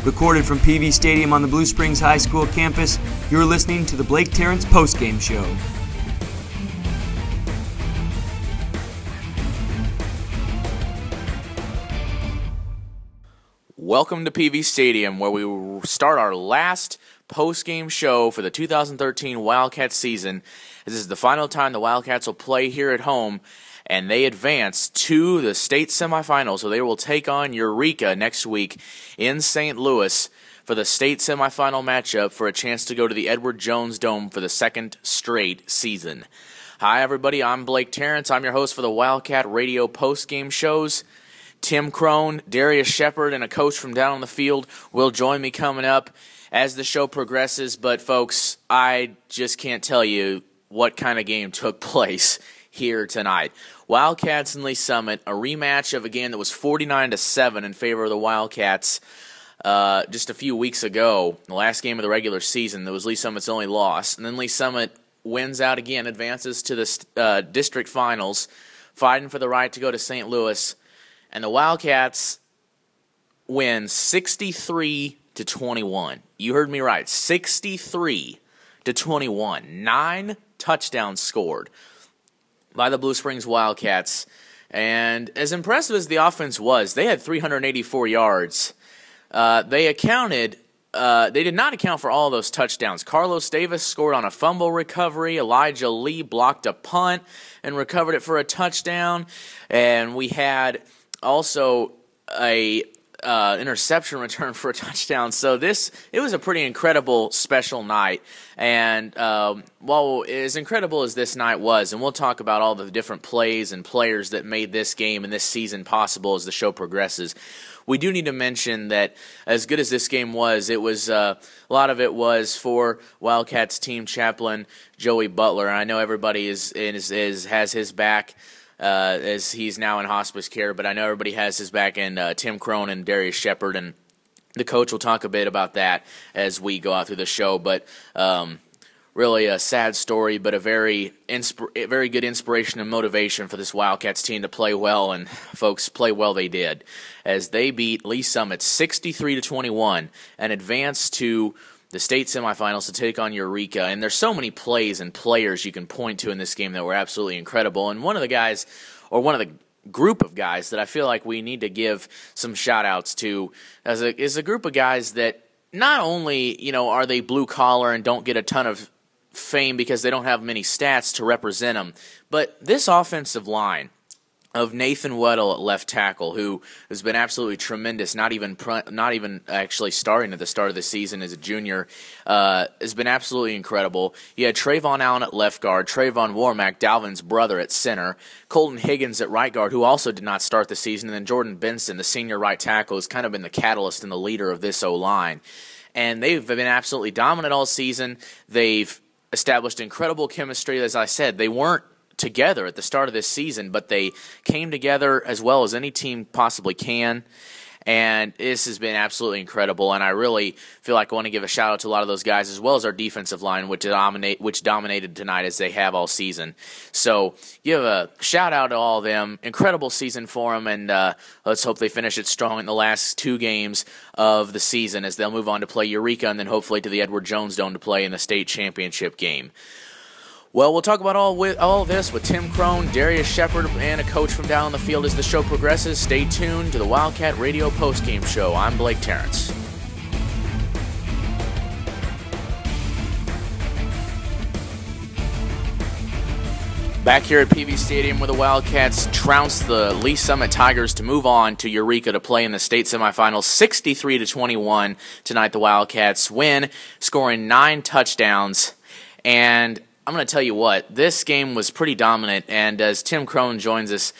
Recorded from PV Stadium on the Blue Springs High School campus, you're listening to the Blake Tarrants Postgame Show. Welcome to PV Stadium, where we will start our last post-game show for the 2013 Wildcat season. This is the final time the Wildcats will play here at home, and they advance to the state semifinals, so they will take on Eureka next week in St. Louis for the state semifinal matchup for a chance to go to the Edward Jones Dome for the second straight season. Hi, everybody. I'm Blake Tarrants. I'm your host for the Wildcat Radio post-game shows. Tim Crone, Darius Shepard, and a coach from down on the field will join me coming up as the show progresses. But, folks, I just can't tell you what kind of game took place here tonight. Wildcats and Lee Summit, a rematch of a game that was 49-7 in favor of the Wildcats just a few weeks ago, the last game of the regular season. That was Lee Summit's only loss. And then Lee Summit wins out again, advances to the district finals, fighting for the right to go to St. Louis. And the Wildcats win 63-21. You heard me right, 63-21. 9 touchdowns scored by the Blue Springs Wildcats. And as impressive as the offense was, they had 384 yards. They did not account for all those touchdowns. Carlos Davis scored on a fumble recovery. Elijah Lee blocked a punt and recovered it for a touchdown. And we had also a interception return for a touchdown. So it was a pretty incredible special night. And while as incredible as this night was, and we'll talk about all the different plays and players that made this game and this season possible as the show progresses, we do need to mention that as good as this game was, it was a lot of it was for Wildcats team chaplain Joey Butler. And I know everybody has his back as he's now in hospice care, but I know everybody has his back in Tim Crone and Darius Shepard, and the coach will talk a bit about that as we go out through the show. But really a sad story, but a very good inspiration and motivation for this Wildcats team to play well, and folks, play well they did, as they beat Lee Summit 63-21 and advanced to the state semifinals to take on Eureka. And there's so many plays and players you can point to in this game that were absolutely incredible. And one of the group of guys that I feel like we need to give some shout-outs to is a group of guys that not only, are they blue-collar and don't get a ton of fame because they don't have many stats to represent them, but this offensive line of Nathan Weddle at left tackle, who has been absolutely tremendous, not even actually starting at the start of the season as a junior, has been absolutely incredible. You had Trayvon Allen at left guard, Trayvon Warmack, Dalvin's brother, at center, Colton Higgins at right guard, who also did not start the season, and then Jordan Benson, the senior right tackle, has kind of been the catalyst and the leader of this O-line. And they've been absolutely dominant all season. They've established incredible chemistry. As I said, they weren't together at the start of this season, but they came together as well as any team possibly can, and this has been absolutely incredible. And I really feel like I want to give a shout out to a lot of those guys, as well as our defensive line, which dominated tonight as they have all season. So give a shout out to all of them. Incredible season for them, and let's hope they finish it strong in the last 2 games of the season as they'll move on to play Eureka and then hopefully to the Edward Jones Dome to play in the state championship game. Well, we'll talk about all of this with Tim Crone, Darius Shepard, and a coach from down on the field as the show progresses. Stay tuned to the Wildcat Radio postgame show. I'm Blake Tarrants. Back here at PV Stadium, where the Wildcats trounced the Lee Summit Tigers to move on to Eureka to play in the state semifinals. 63-21 tonight. The Wildcats win, scoring 9 touchdowns. And I'm going to tell you what, this game was pretty dominant, and as Tim Crone joins us,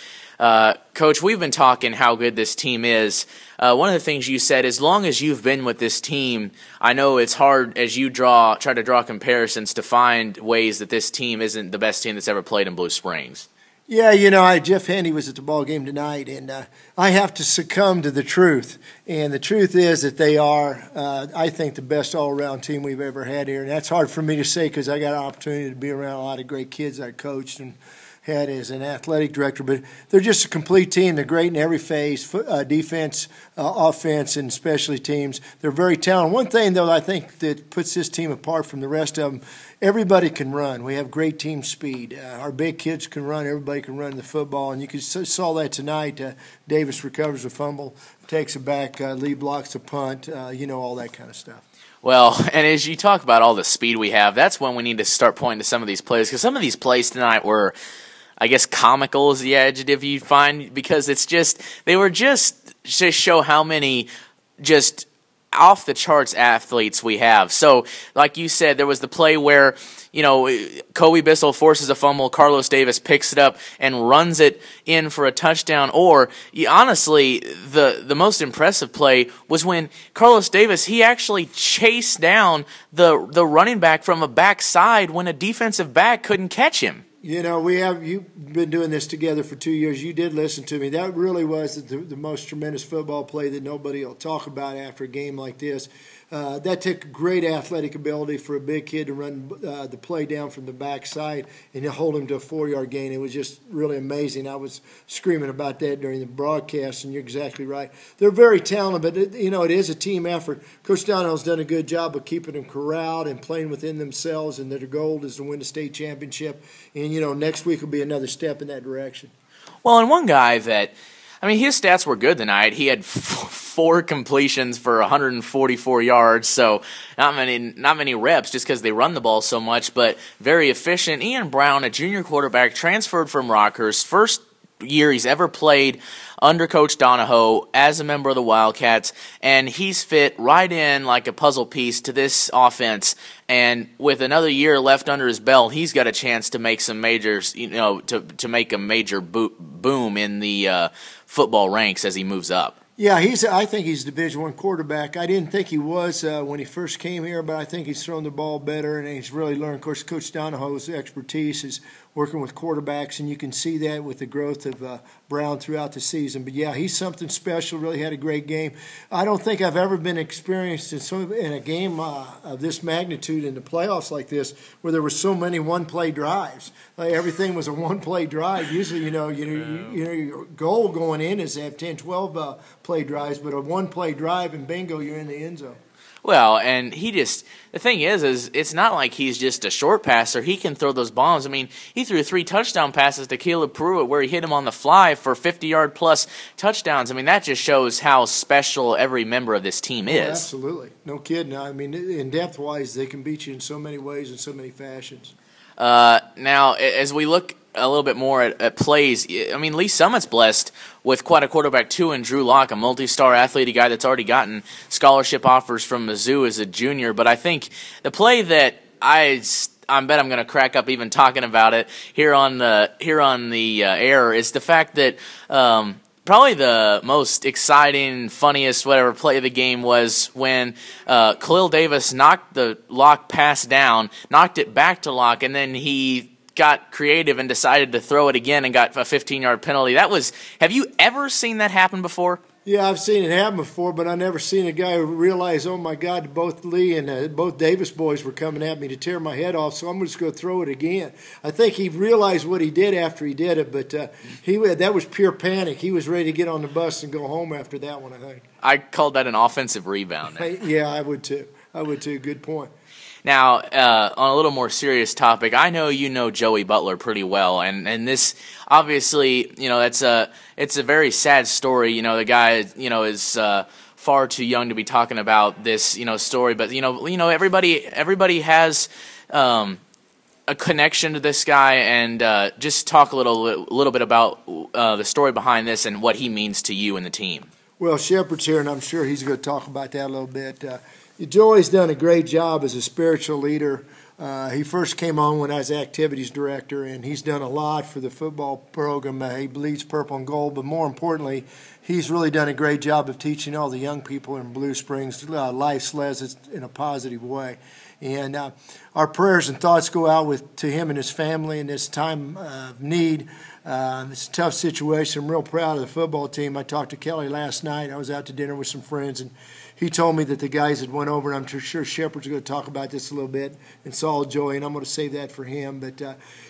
Coach, we've been talking how good this team is. One of the things you said, as long as you've been with this team, I know it's hard as you try to draw comparisons to find ways that this team isn't the best team that's ever played in Blue Springs. Yeah, Jeff Handy was at the ball game tonight, and I have to succumb to the truth. And the truth is that they are, I think, the best all-around team we've ever had here. And that's hard for me to say because I got an opportunity to be around a lot of great kids I coached and had as an athletic director. But they're just a complete team. They're great in every phase, defense, offense, and specialty teams. They're very talented. One thing, though, I think that puts this team apart from the rest of them, everybody can run. We have great team speed. Our big kids can run. Everybody can run the football. And you saw that tonight. Davis recovers a fumble, takes it back, Lee blocks a punt, all that kind of stuff. Well, and as you talk about all the speed we have, that's when we need to start pointing to some of these plays, because some of these plays tonight were, I guess, comical is the adjective you'd find, because they were just to show how many just off-the-charts athletes we have. So, like you said, there was the play where, Kobe Bissell forces a fumble, Carlos Davis picks it up and runs it in for a touchdown. Or, honestly, the most impressive play was when Carlos Davis, he actually chased down the running back from a backside when a defensive back couldn't catch him. You've been doing this together for 2 years. You did listen to me. That really was the most tremendous football play that nobody will talk about after a game like this. That took great athletic ability for a big kid to run the play down from the backside and to hold him to a 4-yard gain. It was just really amazing. I was screaming about that during the broadcast, and you're exactly right. They're very talented, but it is a team effort. Coach Donahoe's done a good job of keeping them corralled and playing within themselves, and their goal is to win the state championship. And, next week will be another step in that direction. Well, and one guy his stats were good tonight. He had 4 completions for 144 yards, so not many reps just because they run the ball so much, but very efficient. Ian Brown, a junior quarterback, transferred from Rockhurst, first year he's ever played under Coach Donahoe as a member of the Wildcats, and he's fit right in like a puzzle piece to this offense. And with another year left under his belt, he's got a chance to make some majors, to make a major boom in the football ranks as he moves up. Yeah, I think he's a Division I quarterback. I didn't think he was when he first came here, but I think he's thrown the ball better, and he's really learned. Of course, Coach Donahoe's expertise is working with quarterbacks, and you can see that with the growth of Brown throughout the season. But, yeah, he's something special, really had a great game. I don't think I've ever been experienced in a game of this magnitude in the playoffs like this where there were so many one-play drives. Everything was a one-play drive. Usually, your goal going in is to have 10, 12 play drives, but a one-play drive and bingo, you're in the end zone. Well, and the thing is it's not like he's just a short passer. He can throw those bombs. I mean, he threw 3 touchdown passes to Caleb Pruitt where he hit him on the fly for 50-yard plus touchdowns. I mean, that just shows how special every member of this team is. Oh, absolutely. No kidding. I mean, in depth-wise, they can beat you in so many ways and so many fashions. Now, as we look a little bit more at plays, I mean, Lee Summit's blessed with quite a quarterback, too, in Drew Locke, a multi-star athlete, a guy that's already gotten scholarship offers from Mizzou as a junior. But I think the play that I bet I'm going to crack up even talking about it here on the air is the fact that probably the most exciting, funniest, whatever play of the game was when Khalil Davis knocked the Locke pass down, knocked it back to Locke, and then he got creative and decided to throw it again and got a 15-yard penalty. Have you ever seen that happen before? Yeah, I've seen it happen before, but I've never seen a guy realize, oh, my God, both Lee and both Davis boys were coming at me to tear my head off, so I'm just going to throw it again. I think he realized what he did after he did it, but that was pure panic. He was ready to get on the bus and go home after that one, I think. I called that an offensive rebound. Yeah, I would too. Good point. Now, on a little more serious topic, I know you know Joey Butler pretty well, and this obviously, it's a very sad story. The guy, is far too young to be talking about this, story. But everybody has a connection to this guy, and just talk a little bit about the story behind this and what he means to you and the team. Well, Shepard's here, and I'm sure he's going to talk about that a little bit. Joey's done a great job as a spiritual leader. He first came on when I was activities director, and he's done a lot for the football program. He bleeds purple and gold, but more importantly, he's really done a great job of teaching all the young people in Blue Springs life's lessons in a positive way. And our prayers and thoughts go out to him and his family in this time of need. It's a tough situation. I'm real proud of the football team. I talked to Kelly last night. I was out to dinner with some friends, and he told me that the guys had went over, and I'm sure Shepard's going to talk about this a little bit, and saw Joey, and I'm going to save that for him. But,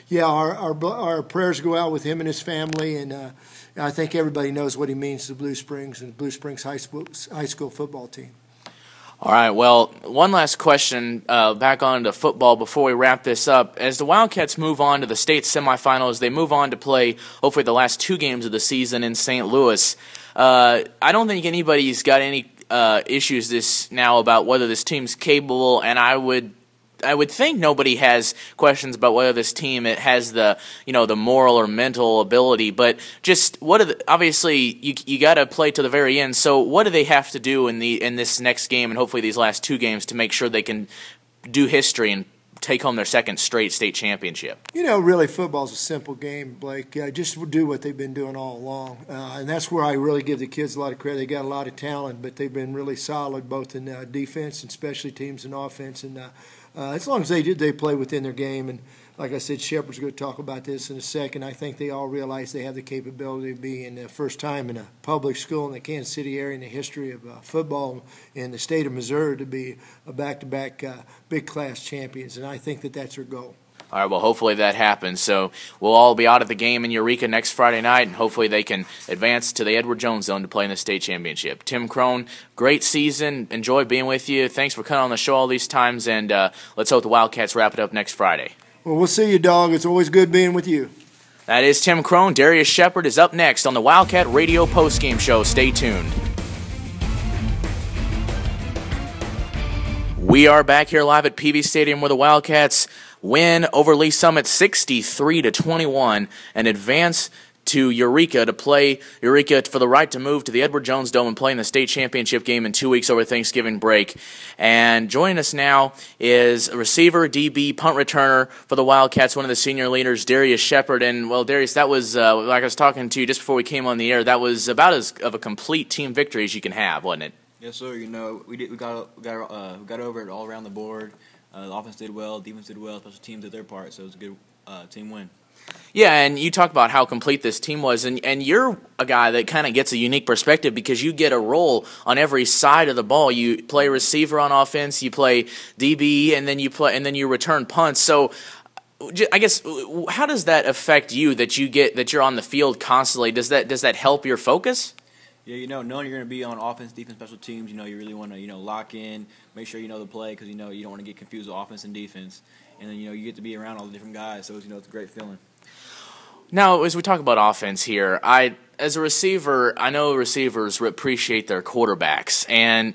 yeah, our prayers go out with him and his family, and I think everybody knows what he means to Blue Springs and Blue Springs High School football team. All right, well, one last question back on to football before we wrap this up. As the Wildcats move on to the state semifinals, they move on to play hopefully the last 2 games of the season in St. Louis. I don't think anybody's got any issues this now about whether this team's capable, and I would think nobody has questions about whether this team has the moral or mental ability. But just obviously you got to play to the very end. So what do they have to do in this next game and hopefully these last 2 games to make sure they can do history and take home their 2nd straight state championship? Really, football's a simple game, Blake. Just do what they've been doing all along. And that's where I really give the kids a lot of credit. They got a lot of talent, but they've been really solid both in defense and specialty teams and offense. And as long as they play within their game, and like I said, Shepard's going to talk about this in a second. I think they all realize they have the capability of being the first time in a public school in the Kansas City area in the history of football in the state of Missouri to be a back-to-back big class champions, and I think that's their goal. All right, well, hopefully that happens. So we'll all be out at the game in Eureka next Friday night, and hopefully they can advance to the Edward Jones Zone to play in the state championship. Tim Crone, great season. Enjoy being with you. Thanks for coming on the show all these times, and let's hope the Wildcats wrap it up next Friday. Well, we'll see you, dog. It's always good being with you. That is Tim Crone. Darius Shepard is up next on the Wildcat Radio Postgame Show. Stay tuned. We are back here live at PV Stadium where the Wildcats win over Lee Summit 63-21 and advance to Eureka to play Eureka for the right to move to the Edward Jones Dome and play in the state championship game in 2 weeks over Thanksgiving break. And joining us now is a receiver, DB, punt returner for the Wildcats, one of the senior leaders, Darius Shepard. And, well, Darius, that was, like I was talking to you just before we came on the air, that was about as of a complete team victory as you can have, wasn't it? Yes, sir. We got over it all around the board. The offense did well, defense did well, special teams did their part, so it was a good team win. Yeah, and you talk about how complete this team was, and you're a guy that kind of gets a unique perspective because you get a role on every side of the ball. You play receiver on offense, you play DB, and then you return punts. So I guess how does that affect you that you're on the field constantly? Does that help your focus? Yeah, knowing you're going to be on offense, defense, special teams, you really want to, lock in, make sure you know the play because, you don't want to get confused with offense and defense. And then, you get to be around all the different guys, so, it's a great feeling. Now, as we talk about offense here, as a receiver, I know receivers appreciate their quarterbacks, and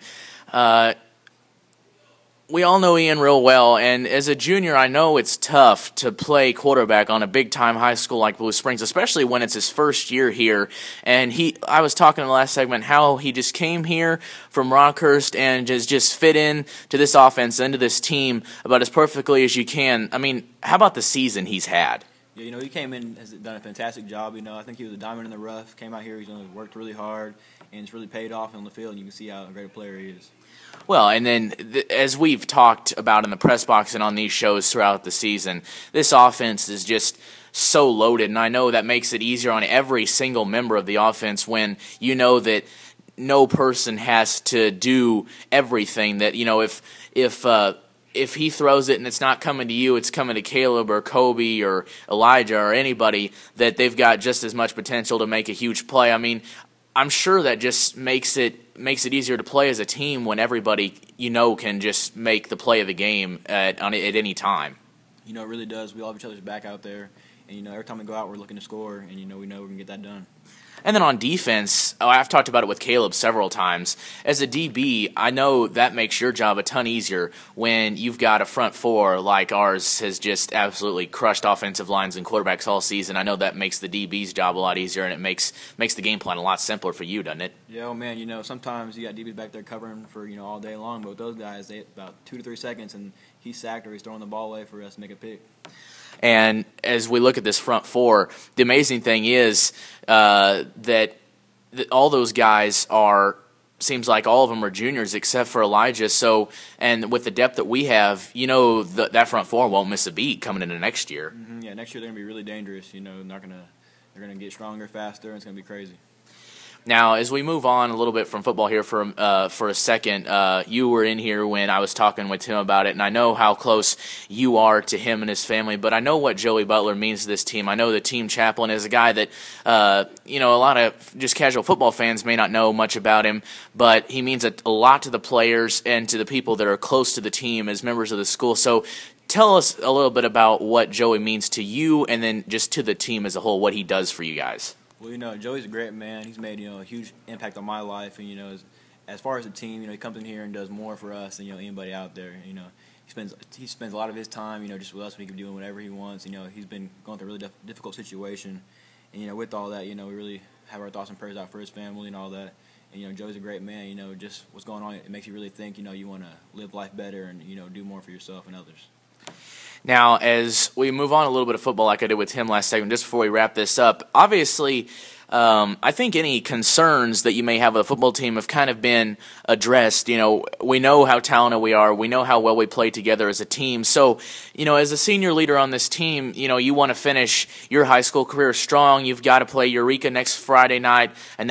we all know Ian real well, and as a junior, I know it's tough to play quarterback on a big-time high school like Blue Springs, especially when it's his first year here. And I was talking in the last segment how he just came here from Rockhurst and just fit in to this offense, into this team about as perfectly as you can. I mean, how about the season he's had? Yeah, he came in, has done a fantastic job. I think he was a diamond in the rough, came out here, he's worked really hard, and it's really paid off on the field, and you can see how great a player he is. Well, and then as we've talked about in the press box and on these shows throughout the season, this offense is just so loaded, and I know that makes it easier on every single member of the offense when you know that no person has to do everything. That if he throws it and it's not coming to you, it's coming to Caleb or Kobe or Elijah or anybody, that they've got just as much potential to make a huge play. I mean, I'm sure that just makes it easier to play as a team when everybody can just make the play of the game at any time. It really does. We all have each other's back out there, and every time we go out, we're looking to score, and we know we're gonna get that done. And then on defense, I've talked about it with Caleb several times. As a DB, I know that makes your job a ton easier when you've got a front four like ours has just absolutely crushed offensive lines and quarterbacks all season. I know that makes the DB's job a lot easier, and it makes the game plan a lot simpler for you, doesn't it? Yeah, man, sometimes you got DBs back there covering for, all day long, but with those guys, they about 2 to 3 seconds, and he's sacked or he's throwing the ball away for us to make a pick. And as we look at this front four, the amazing thing is that all those guys seems like all of them are juniors except for Elijah. So, and with the depth that we have, that front four won't miss a beat coming into next year. Mm-hmm. Yeah, next year they're going to be really dangerous. They're going They're going to get stronger, faster, and it's going to be crazy. Now, as we move on a little bit from football here for a second, you were in here when I was talking with Tim about it, and I know how close you are to him and his family, but I know what Joey Butler means to this team. I know the team chaplain is a guy that, a lot of just casual football fans may not know much about him, but he means a lot to the players and to the people that are close to the team as members of the school. So tell us a little bit about what Joey means to you and then just to the team as a whole, what he does for you guys. Well, Joey's a great man. He's made, a huge impact on my life. And, as far as the team, he comes in here and does more for us than, anybody out there. He spends a lot of his time, just with us when he can do whatever he wants. He's been going through a really difficult situation. And, with all that, we really have our thoughts and prayers out for his family and all that. And, Joey's a great man. Just what's going on, it makes you really think, you want to live life better and, do more for yourself and others. Now, as we move on a little bit of football like I did with Tim last segment, just before we wrap this up, obviously I think any concerns that you may have with the football team have kind of been addressed. We know how talented we are. We know how well we play together as a team. So, as a senior leader on this team, you want to finish your high school career strong. You've got to play Eureka next Friday night, and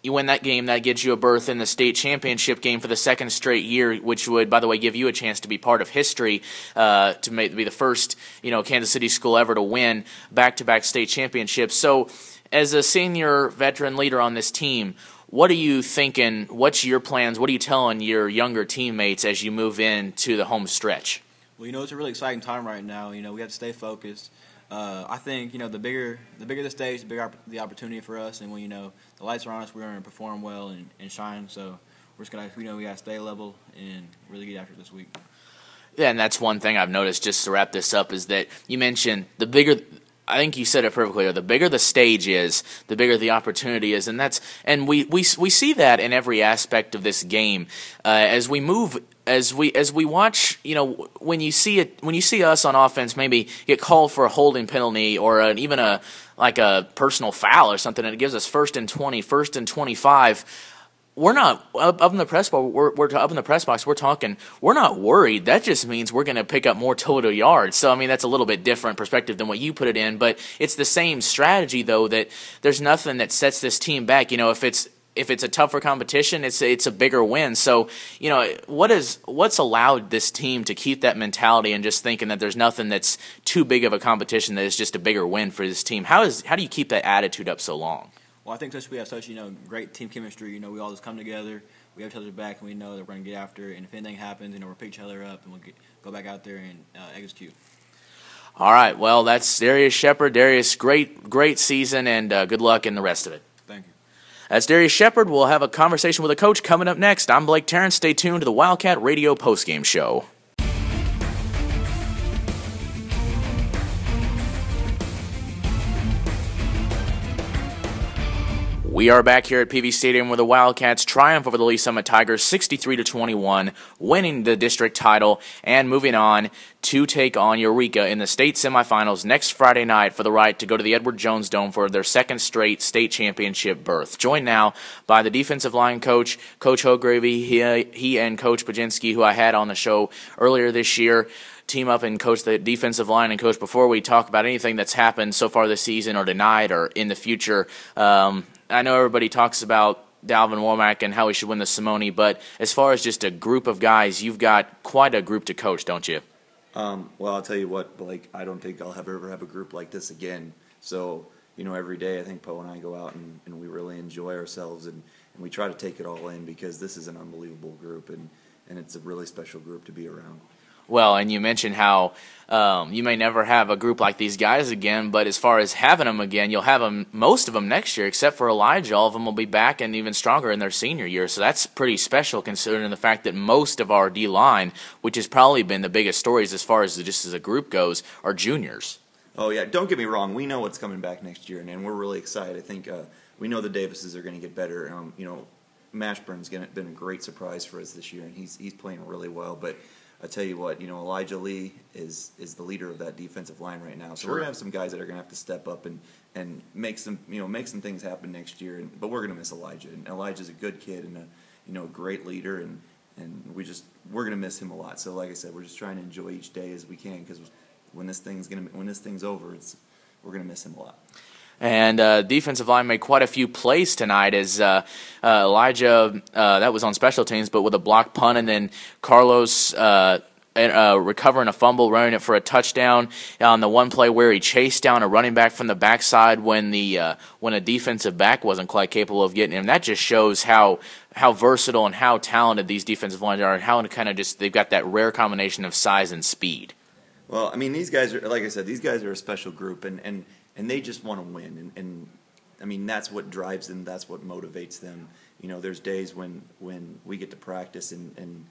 you win that game, that gives you a berth in the state championship game for the second straight year, which would, by the way, give you a chance to be part of history, to be the first, Kansas City school ever to win back-to-back state championships. So, as a senior veteran leader on this team, what are you thinking? What's your plans? What are you telling your younger teammates as you move into the home stretch? Well, it's a really exciting time right now. We have to stay focused. I think, the bigger the stage, the bigger the opportunity for us. And when, the lights are on us, we're going to perform well and shine. So we're just going to, we got to stay level and really get after it this week. Yeah, and that's one thing I've noticed, just to wrap this up, is that you mentioned the bigger, I think you said it perfectly, the bigger the stage is, the bigger the opportunity is. And we see that in every aspect of this game. As we move, as we watch, when you see us on offense maybe get called for a holding penalty or even a personal foul or something, and it gives us 1st and 20, 1st and 25. We're not up in the press box. We're up in the press box. We're talking. We're not worried. That just means we're going to pick up more total yards. So that's a little bit different perspective than what you put it in. But it's the same strategy, though. That there's nothing that sets this team back. If it's a tougher competition, it's a bigger win. So what's allowed this team to keep that mentality and just thinking that there's nothing that's too big of a competition that is just a bigger win for this team? How do you keep that attitude up so long? Well, I think since we have such, great team chemistry, we all just come together, we have each other's back, and we know that we're going to get after it. And if anything happens, we'll pick each other up, and we'll go back out there and execute. All right, well, that's Darius Shepard. Darius, great season, and good luck in the rest of it. Thank you. That's Darius Shepard. We'll have a conversation with a coach coming up next. I'm Blake Tarrants. Stay tuned to the Wildcat Radio Postgame Show. We are back here at PV Stadium where the Wildcats triumph over the Lee Summit Tigers 63-21, winning the district title and moving on to take on Eureka in the state semifinals next Friday night for the right to go to the Edward Jones Dome for their second straight state championship berth. Joined now by the defensive line coach, Coach Hogravy, he and Coach Pajinski, who I had on the show earlier this year. Team up and coach the defensive line. And, Coach, before we talk about anything that's happened so far this season or tonight or in the future, I know everybody talks about Dalvin Womack and how he should win the Simone, but as far as just a group of guys, you've got quite a group to coach, don't you? Well, I'll tell you what, Blake, I don't think I'll ever have a group like this again. So, every day I think Poe and I go out and we really enjoy ourselves and we try to take it all in because this is an unbelievable group and it's a really special group to be around. Well, and you mentioned how you may never have a group like these guys again, but as far as having them again, you'll have them, most of them next year, except for Elijah. All of them will be back and even stronger in their senior year. So that's pretty special considering the fact that most of our D-line, which has probably been the biggest stories as far as just as a group goes, are juniors. Oh, yeah, don't get me wrong. We know what's coming back next year, and we're really excited. I think we know the Davises are going to get better. Mashburn's been a great surprise for us this year, and he's playing really well, but I tell you what, Elijah Lee is the leader of that defensive line right now. So Sure. we're gonna have some guys that are gonna have to step up and make some things happen next year. But we're gonna miss Elijah. And Elijah's a good kid and a great leader, and we're gonna miss him a lot. So like I said, we're just trying to enjoy each day as we can because when this thing's over, we're gonna miss him a lot. And defensive line made quite a few plays tonight as Elijah, that was on special teams, but with a block punt, and then Carlos recovering a fumble, running it for a touchdown on the one play where he chased down a running back from the backside when a defensive back wasn't quite capable of getting him. That just shows how versatile and how talented these defensive lines are, and how they've got that rare combination of size and speed. Well, I mean, these guys are, like I said, these guys are a special group, and they just want to win, and I mean, that's what drives them, that's what motivates them. You know, there's days when we get to practice and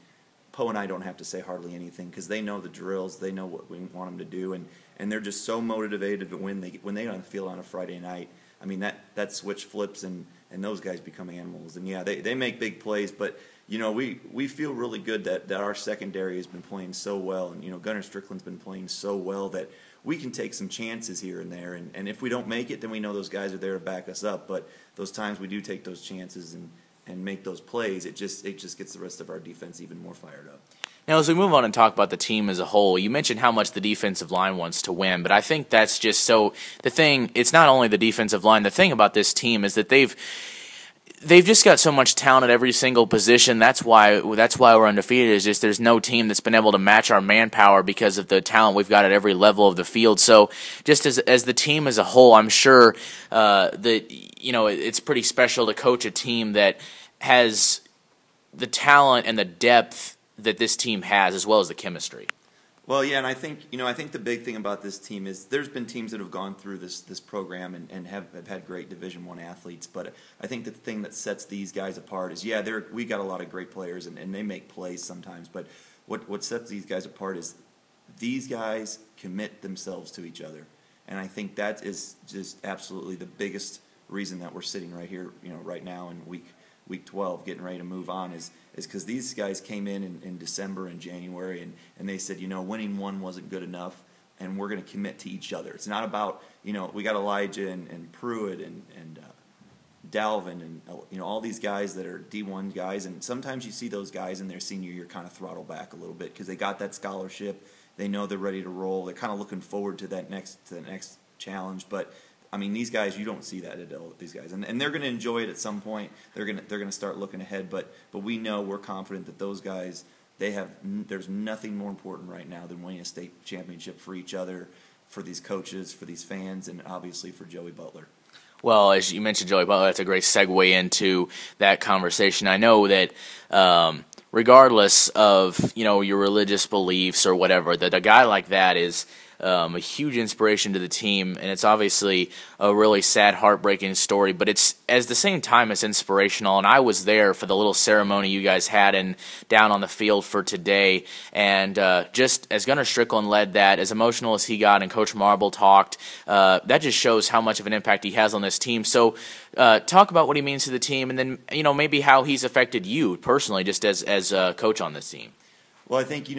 Poe and I don't have to say hardly anything because they know the drills, they know what we want them to do, and they're just so motivated when they on the field on a Friday night. I mean, that switch flips and those guys become animals. And yeah, they make big plays, but you know, we feel really good that our secondary has been playing so well, and you know, Gunnar Strickland's been playing so well that we can take some chances here and there, and if we don't make it, then we know those guys are there to back us up. But those times we do take those chances and make those plays, it just gets the rest of our defense even more fired up. Now, as we move on and talk about the team as a whole, you mentioned how much the defensive line wants to win, but I think that's just so the thing. It's not only the defensive line. The thing about this team is that they've just got so much talent at every single position. That's why we're undefeated. Is just there's no team that's been able to match our manpower because of the talent we've got at every level of the field. So, just as the team as a whole, I'm sure that it's pretty special to coach a team that has the talent and the depth that this team has, as well as the chemistry. Well, yeah, and I think the big thing about this team is there's been teams that have gone through this program and have had great Division I athletes, but I think the thing that sets these guys apart is, we got a lot of great players and they make plays sometimes, but what sets these guys apart is these guys commit themselves to each other, and I think that is just absolutely the biggest reason that we're sitting right here, right now in week 12, getting ready to move on, is because these guys came in December and January, and they said, winning one wasn't good enough, and we're going to commit to each other. It's not about, we got Elijah and Pruitt and Dalvin and, all these guys that are D1 guys, and sometimes you see those guys in their senior year kind of throttle back a little bit because they got that scholarship. They know they're ready to roll. They're kind of looking forward to the next challenge, but I mean, these guys, you don't see that at all, these guys, and they're going to enjoy it at some point. They're going to start looking ahead, but we're confident that those guys, there's nothing more important right now than winning a state championship for each other, for these coaches, for these fans, and obviously for Joey Butler. Well, as you mentioned Joey Butler, that's a great segue into that conversation. I know that regardless of your religious beliefs or whatever, that a guy like that is a huge inspiration to the team, and it's obviously a really sad, heartbreaking story, but it's at the same time it's inspirational. And I was there for the little ceremony you guys had down on the field for today, and just as Gunnar Strickland led that, as emotional as he got, and Coach Marble talked, that just shows how much of an impact he has on this team. So talk about what he means to the team, and then maybe how he's affected you personally, just as a coach on this team. Well, I think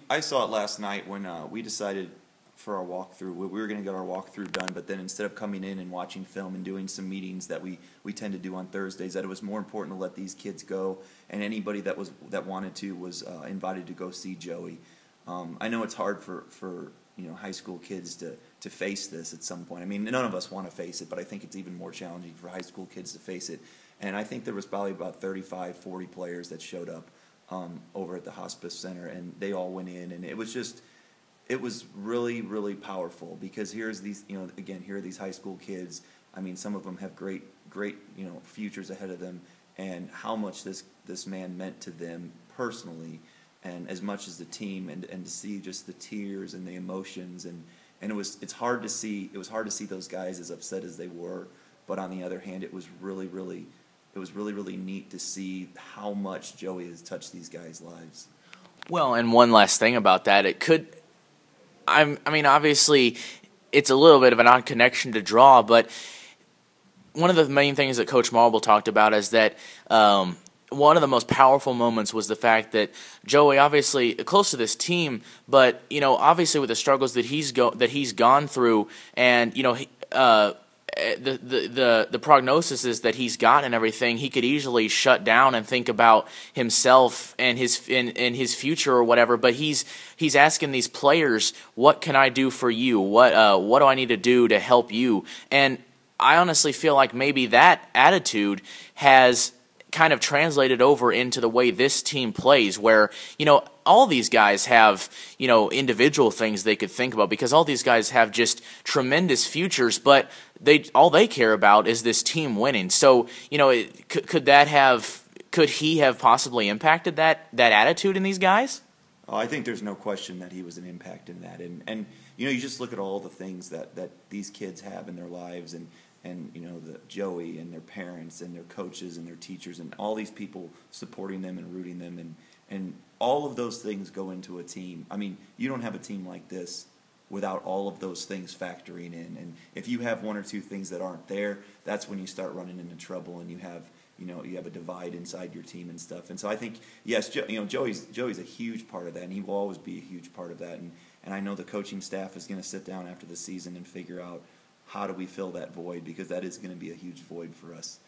I saw it last night when we decided for our walkthrough. We were going to get our walkthrough done, but then instead of coming in and watching film and doing some meetings that we tend to do on Thursdays, that it was more important to let these kids go, and anybody that wanted to was invited to go see Joey. I know it's hard for high school kids to face this at some point. I mean, none of us want to face it, but I think it's even more challenging for high school kids to face it. And I think there was probably about 35, 40 players that showed up over at the hospice center, and they all went in, and it was really, really powerful because here are these high school kids. I mean, some of them have great, futures ahead of them, and how much this man meant to them personally, and as much as the team, and to see just the tears and the emotions, and it's hard to see those guys as upset as they were, but on the other hand, it was really, really neat to see how much Joey has touched these guys' lives. Well, and one last thing about that, obviously, it's a little bit of an odd connection to draw, but one of the main things that Coach Marble talked about is that one of the most powerful moments was the fact that Joey, obviously close to this team, but obviously with the struggles that he's gone through, and the prognosis is that he's got and everything, he could easily shut down and think about himself and his future or whatever. But he's asking these players, "What can I do for you? What do I need to do to help you?" And I honestly feel like maybe that attitude has kind of translated over into the way this team plays, where, all these guys have, individual things they could think about, because all these guys have just tremendous futures, but all they care about is this team winning. So, could he have possibly impacted that attitude in these guys? Oh, I think there's no question that he was an impact in that. And you just look at all the things that these kids have in their lives, and the Joey and their parents and their coaches and their teachers and all these people supporting them and rooting them, and all of those things go into a team. I mean, you don't have a team like this without all of those things factoring in. And if you have one or two things that aren't there, that's when you start running into trouble, and you have a divide inside your team and stuff. And so I think, yes, Joey's a huge part of that, and he will always be a huge part of that. And I know the coaching staff is going to sit down after the season and figure out how do we fill that void, because that is going to be a huge void for us.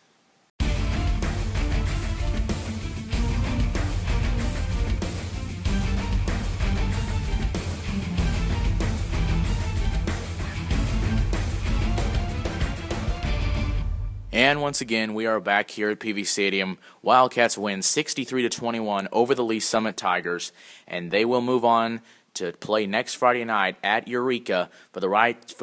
And once again, we are back here at PV Stadium. Wildcats win 63-21 over the Lee Summit Tigers, and they will move on to play next Friday night at Eureka for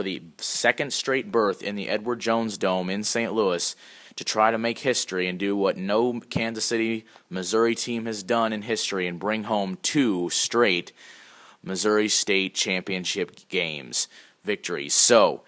the second straight berth in the Edward Jones Dome in St. Louis, to try to make history and do what no Kansas City, Missouri team has done in history, and bring home 2 straight Missouri State Championship games victories. So,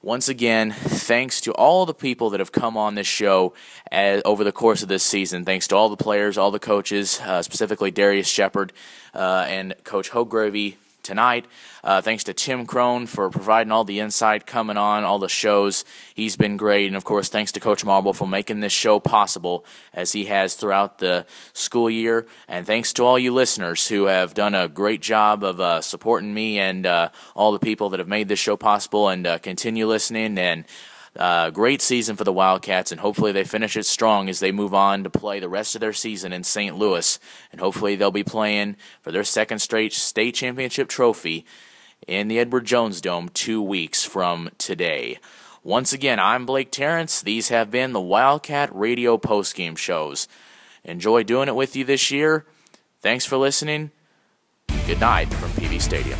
once again, thanks to all the people that have come on this show over the course of this season. Thanks to all the players, all the coaches, specifically Darius Shepard and Coach Hogravy tonight. Thanks to Tim Crone for providing all the insight coming on all the shows. He's been great. And, of course, thanks to Coach Marble for making this show possible, as he has throughout the school year. And thanks to all you listeners who have done a great job of supporting me, and all the people that have made this show possible, and continue listening. And great season for the Wildcats, and hopefully they finish it strong as they move on to play the rest of their season in St. Louis. And hopefully they'll be playing for their second straight state championship trophy in the Edward Jones Dome 2 weeks from today. Once again, I'm Blake Tarrants. These have been the Wildcat Radio Postgame Shows. Enjoy doing it with you this year. Thanks for listening. Good night from PV Stadium.